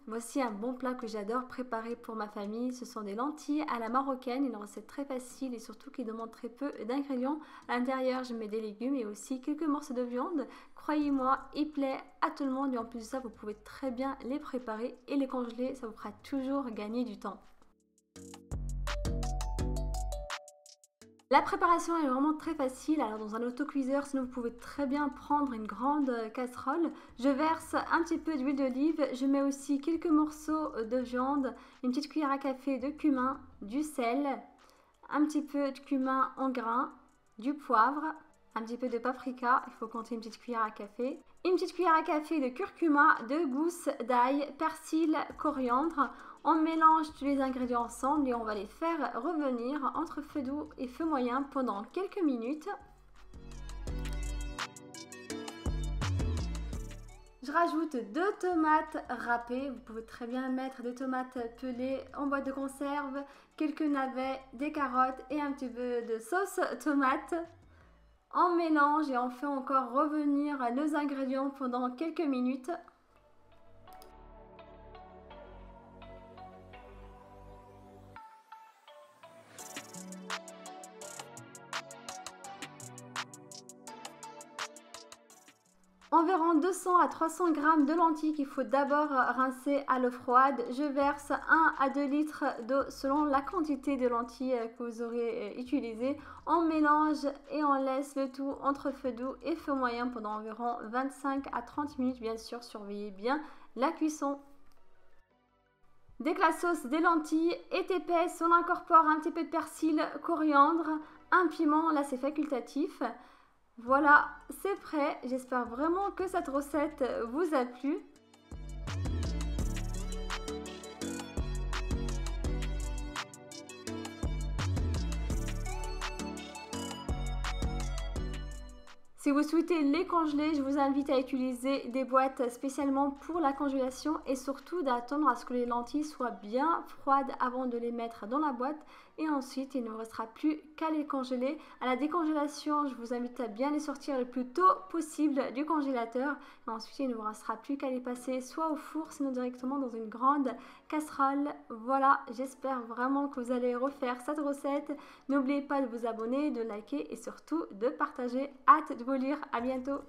Voici un bon plat que j'adore préparer pour ma famille. Ce sont des lentilles à la marocaine, une recette très facile et surtout qui demande très peu d'ingrédients. À l'intérieur, je mets des légumes et aussi quelques morceaux de viande. Croyez-moi, il plaît à tout le monde et en plus de ça, vous pouvez très bien les préparer et les congeler. Ça vous fera toujours gagner du temps. La préparation est vraiment très facile. Alors dans un autocuiseur, sinon vous pouvez très bien prendre une grande casserole. Je verse un petit peu d'huile d'olive. Je mets aussi quelques morceaux de viande, une petite cuillère à café de cumin, du sel, un petit peu de cumin en grains, du poivre, un petit peu de paprika, il faut compter une petite cuillère à café, une petite cuillère à café de curcuma, de gousses d'ail, persil, coriandre. On mélange tous les ingrédients ensemble et on va les faire revenir entre feu doux et feu moyen pendant quelques minutes. Je rajoute 2 tomates râpées, vous pouvez très bien mettre des tomates pelées en boîte de conserve, quelques navets, des carottes et un petit peu de sauce tomate. On mélange et on fait encore revenir nos ingrédients pendant quelques minutes. Environ 200 à 300 g de lentilles qu'il faut d'abord rincer à l'eau froide. Je verse 1 à 2 litres d'eau selon la quantité de lentilles que vous aurez utilisées. On mélange et on laisse le tout entre feu doux et feu moyen pendant environ 25 à 30 minutes. Bien sûr, surveillez bien la cuisson. Dès que la sauce des lentilles est épaisse, on incorpore un petit peu de persil, coriandre, un piment, là c'est facultatif. Voilà, c'est prêt. J'espère vraiment que cette recette vous a plu. Si vous souhaitez les congeler, je vous invite à utiliser des boîtes spécialement pour la congélation et surtout d'attendre à ce que les lentilles soient bien froides avant de les mettre dans la boîte et ensuite il ne vous restera plus qu'à les congeler. À la décongélation, je vous invite à bien les sortir le plus tôt possible du congélateur et ensuite il ne vous restera plus qu'à les passer soit au four sinon directement dans une grande casserole. Voilà, j'espère vraiment que vous allez refaire cette recette. N'oubliez pas de vous abonner, de liker et surtout de partager. Hâte de vous lire. À bientôt.